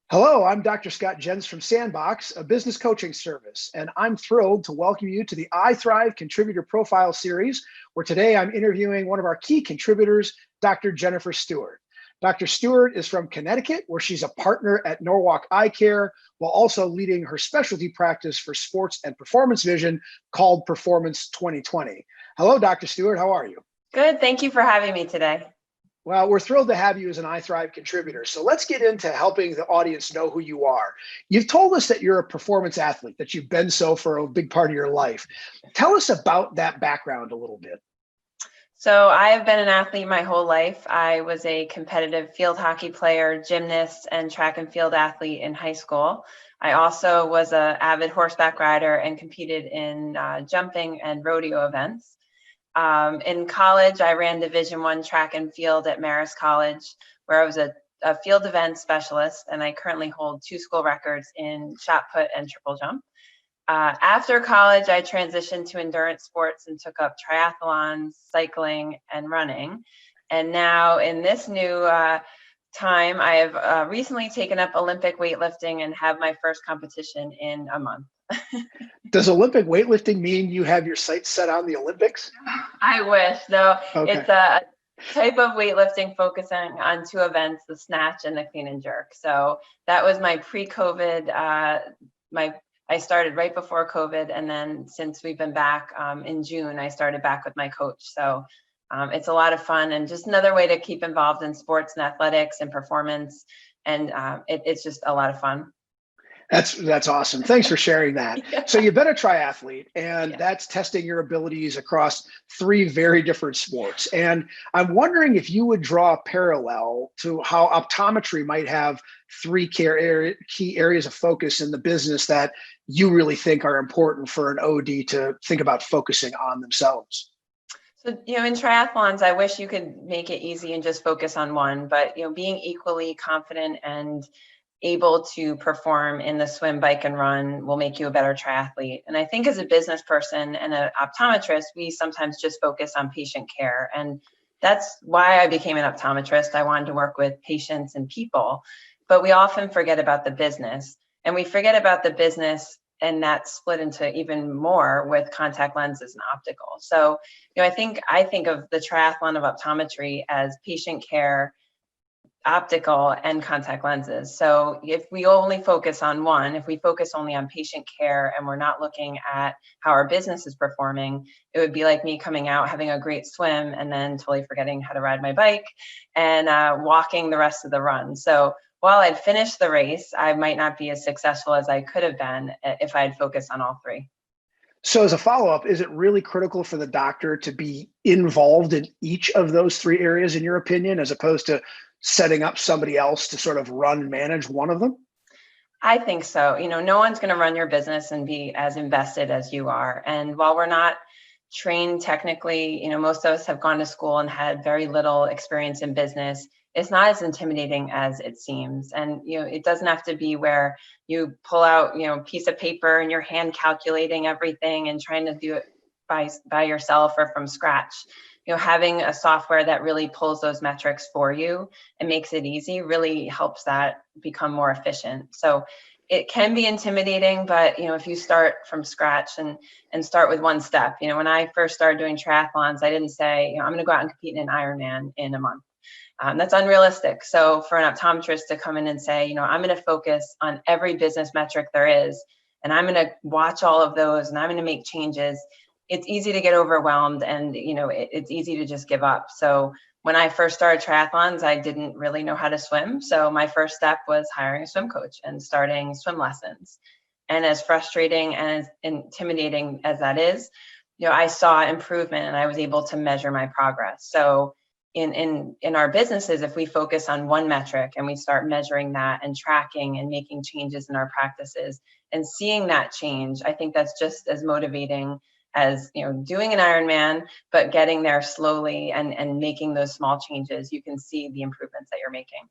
Hello, I'm Dr. Scott Jens from Sandbox, a business coaching service, and I'm thrilled to welcome you to the eyeTHRIVE Contributor Profile Series, where today I'm interviewing one of our key contributors, Dr. Jennifer Stewart. Dr. Stewart is from Connecticut, where she's a partner at Norwalk Eye Care, while also leading her specialty practice for sports and performance vision called Performance 2020. Hello, Dr. Stewart, how are you? Good, thank you for having me today. Well, we're thrilled to have you as an eyeTHRIVE contributor. So let's get into helping the audience know who you are. You've told us that you're a performance athlete, that you've been so for a big part of your life. Tell us about that background a little bit. So I have been an athlete my whole life. I was a competitive field hockey player, gymnast, and track and field athlete in high school. I also was an avid horseback rider and competed in jumping and rodeo events. In college, I ran Division I track and field at Marist College, where I was a field event specialist, and I currently hold 2 school records in shot put and triple jump. After college, I transitioned to endurance sports and took up triathlons, cycling, and running. And now in this new time, I have recently taken up Olympic weightlifting and have my first competition in a month. Does Olympic weightlifting mean you have your sights set on the Olympics? I wish, though. Okay. It's a type of weightlifting focusing on 2 events, the snatch and the clean and jerk. So that was my pre-COVID, I started right before COVID. And then since we've been back in June, I started back with my coach. So it's a lot of fun and just another way to keep involved in sports and athletics and performance. And it's just a lot of fun. That's awesome. Thanks for sharing that. Yeah. So you've been a triathlete, and that's testing your abilities across 3 very different sports. And I'm wondering if you would draw a parallel to how optometry might have 3 key areas of focus in the business that you really think are important for an OD to think about focusing on themselves. So, in triathlons, I wish you could make it easy and just focus on one, but, being equally confident and able to perform in the swim, bike, and run will make you a better triathlete. And I think as a business person and an optometrist, we sometimes just focus on patient care. And that's why I became an optometrist. I wanted to work with patients and people, but we often forget about the business. And we forget about the business, and that's split into even more with contact lenses and optical. So, I think of the triathlon of optometry as patient care, optical, and contact lenses. So if we only focus on one, if we focus only on patient care and we're not looking at how our business is performing, it would be like me coming out, having a great swim, and then totally forgetting how to ride my bike and walking the rest of the run. So while I'd finished the race, I might not be as successful as I could have been if I'd focused on all 3. So as a follow-up, is it really critical for the doctor to be involved in each of those 3 areas, in your opinion, as opposed to setting up somebody else to sort of run and manage one of them? I think so. No one's going to run your business and be as invested as you are. And while we're not trained technically, most of us have gone to school and had very little experience in business. It's not as intimidating as it seems. And, it doesn't have to be where you pull out, a piece of paper and you're hand calculating everything and trying to do it by yourself or from scratch. Having a software that really pulls those metrics for you and makes it easy really helps that become more efficient. So it can be intimidating, but if you start from scratch and start with one step, when I first started doing triathlons, I didn't say, I'm going to go out and compete in an Ironman in a month. That's unrealistic. So for an optometrist to come in and say, I'm going to focus on every business metric there is, and I'm going to watch all of those, and I'm going to make changes. It's easy to get overwhelmed, and it's easy to just give up. So when I first started triathlons, I didn't really know how to swim. So my first step was hiring a swim coach and starting swim lessons. And as frustrating and as intimidating as that is, I saw improvement and I was able to measure my progress. So in our businesses, if we focus on one metric and we start measuring that and tracking and making changes in our practices and seeing that change, I think that's just as motivating as doing an Ironman, but getting there slowly and making those small changes. You can see the improvements that you're making.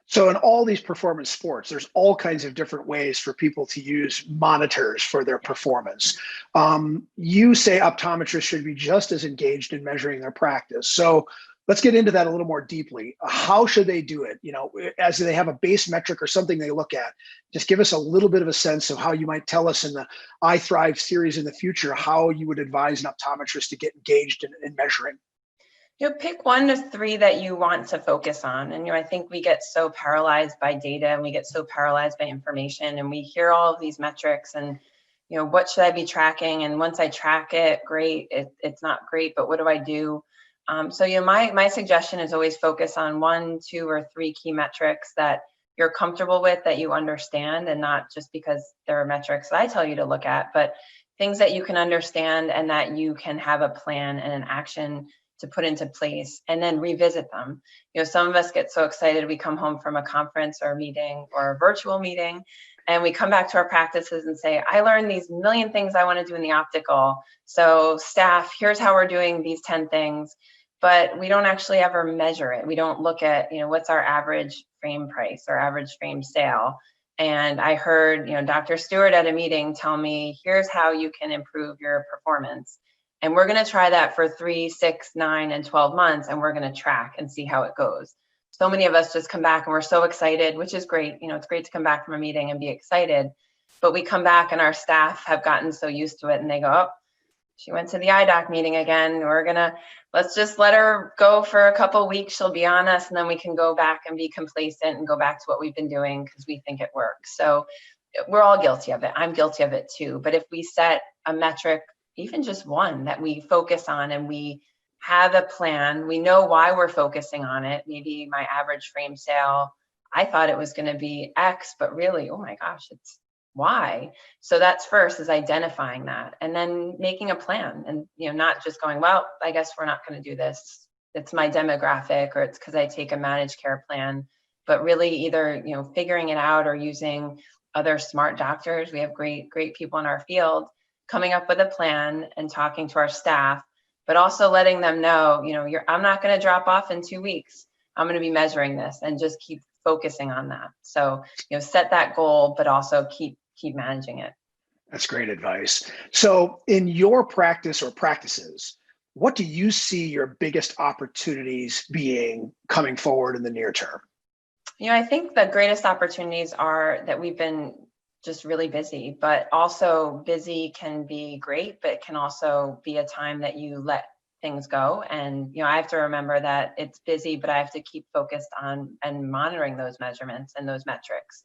So in all these performance sports, there's all kinds of different ways for people to use monitors for their performance. You say optometrists should be just as engaged in measuring their practice. So Let's get into that a little more deeply. How should they do it? As they have a base metric or something they look at, just give us a little bit of a sense of how you might tell us in the eyeTHRIVE series in the future, how you would advise an optometrist to get engaged in measuring. Pick 1 to 3 that you want to focus on. And, I think we get so paralyzed by data and we get so paralyzed by information, and we hear all of these metrics and, what should I be tracking? And once I track it, great. It's not great, but what do I do? My suggestion is always focus on 1, 2, or 3 key metrics that you're comfortable with, that you understand, and not just because there are metrics that I tell you to look at, but things that you can understand and that you can have a plan and an action to put into place, and then revisit them. Some of us get so excited, we come home from a conference or a meeting or a virtual meeting, and we come back to our practices and say, I learned these million things I want to do in the optical. So staff, here's how we're doing these 10 things. But we don't actually ever measure it. We don't look at, what's our average frame price or average frame sale. And I heard, Dr. Stewart at a meeting tell me, here's how you can improve your performance. And we're going to try that for 3, 6, 9, and 12 months, and we're going to track and see how it goes. So many of us just come back and we're so excited, which is great. It's great to come back from a meeting and be excited. But we come back and our staff have gotten so used to it, and they go, oh, she went to the eye doc meeting again. Let's just let her go for a couple of weeks. She'll be on us, and then we can go back and be complacent and go back to what we've been doing because we think it works. So we're all guilty of it. I'm guilty of it too. But if we set a metric, even just 1 that we focus on, and we have a plan, we know why we're focusing on it. Maybe my average frame sale, I thought it was going to be X, but really, oh my gosh, it's Y. So that's first, is identifying that, and then making a plan, and not just going, well, I guess we're not going to do this. It's my demographic, or it's because I take a managed care plan, but really either, figuring it out or using other smart doctors. We have great people in our field, coming up with a plan and talking to our staff, but also letting them know, I'm not going to drop off in 2 weeks. I'm going to be measuring this, and just keep focusing on that. So, set that goal, but also keep managing it. That's great advice. So in your practice or practices, what do you see your biggest opportunities being coming forward in the near term? I think the greatest opportunities are that we've been just really busy, but also busy can be great, but it can also be a time that you let things go. And, I have to remember that it's busy, but I have to keep focused on and monitoring those measurements and those metrics.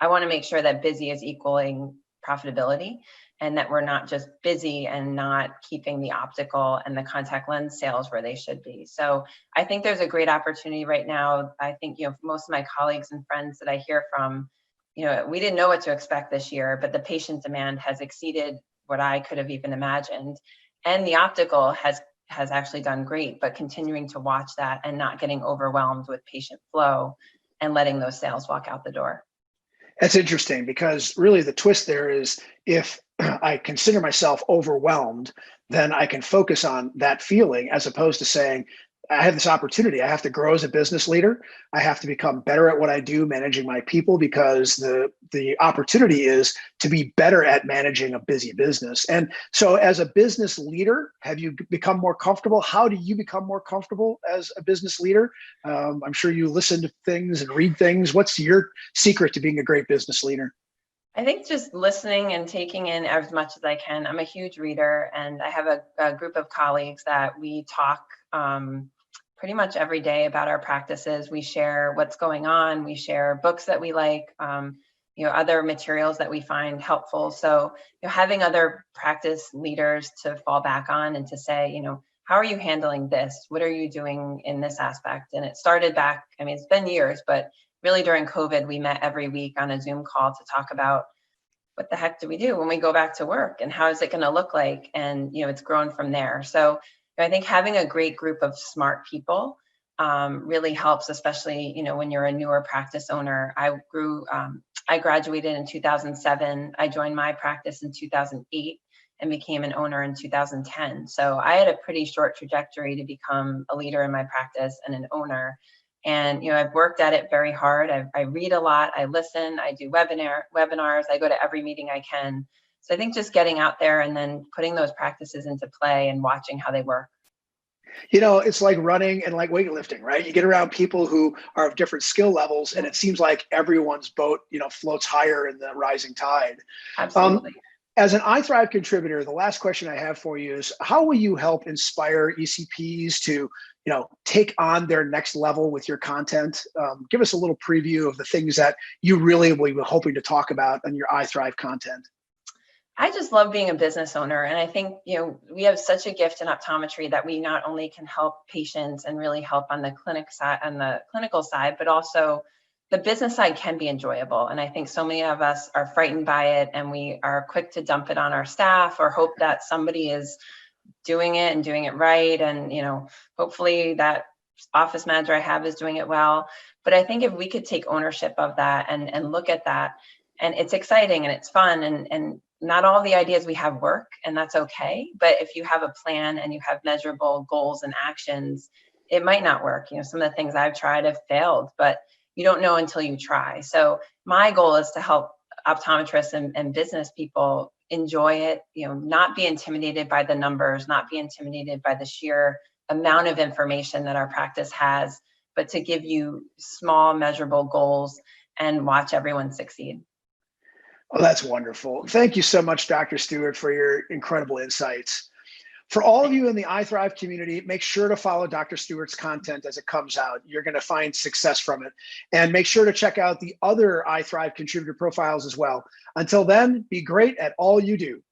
I want to make sure that busy is equaling profitability, and that we're not just busy and not keeping the optical and the contact lens sales where they should be. So I think there's a great opportunity right now. I think, most of my colleagues and friends that I hear from, we didn't know what to expect this year, but the patient demand has exceeded what I could have even imagined. And the optical has actually done great, but continuing to watch that and not getting overwhelmed with patient flow and letting those sales walk out the door. That's interesting, because really the twist there is, if I consider myself overwhelmed, then I can focus on that feeling, as opposed to saying, I have this opportunity. I have to grow as a business leader. I have to become better at what I do, managing my people, because the opportunity is to be better at managing a busy business. And so as a business leader, have you become more comfortable? How do you become more comfortable as a business leader? I'm sure you listen to things and read things. What's your secret to being a great business leader? I think just listening and taking in as much as I can. I'm a huge reader, and I have a group of colleagues that we talk pretty much every day about our practices. We share what's going on. We share books that we like, other materials that we find helpful. So, having other practice leaders to fall back on and to say, how are you handling this? What are you doing in this aspect? And it started back, it's been years, but really during COVID, we met every week on a Zoom call to talk about what the heck do we do when we go back to work, and how is it going to look like? And, it's grown from there. So I think having a great group of smart people really helps, especially, when you're a newer practice owner. I graduated in 2007. I joined my practice in 2008 and became an owner in 2010. So I had a pretty short trajectory to become a leader in my practice and an owner. And, I've worked at it very hard. I read a lot, I listen, I do webinars, I go to every meeting I can. So I think just getting out there and then putting those practices into play and watching how they work. It's like running and like weightlifting, right? You get around people who are of different skill levels, and it seems like everyone's boat, floats higher in the rising tide. Um, Absolutely. as an iThrive contributor, the last question I have for you is, how will you help inspire ECPs to, take on their next level with your content? Give us a little preview of the things that you really will be hoping to talk about on your iThrive content. I just love being a business owner. And I think, we have such a gift in optometry that we not only can help patients and really help on the clinic side, on the clinical side, but also the business side can be enjoyable. And I think so many of us are frightened by it, and we are quick to dump it on our staff or hope that somebody is doing it and doing it right. And, hopefully that office manager I have is doing it well. But I think if we could take ownership of that and look at that, and it's exciting and it's fun, and not all the ideas we have work, and that's okay. But if you have a plan and you have measurable goals and actions, it might not work. Some of the things I've tried have failed, but you don't know until you try. So my goal is to help optometrists and business people enjoy it, not be intimidated by the numbers, not be intimidated by the sheer amount of information that our practice has, but to give you small measurable goals and watch everyone succeed. Oh, that's wonderful. Thank you so much, Dr. Stewart, for your incredible insights. For all of you in the iThrive community, make sure to follow Dr. Stewart's content as it comes out. You're going to find success from it. And make sure to check out the other iThrive contributor profiles as well. Until then, be great at all you do.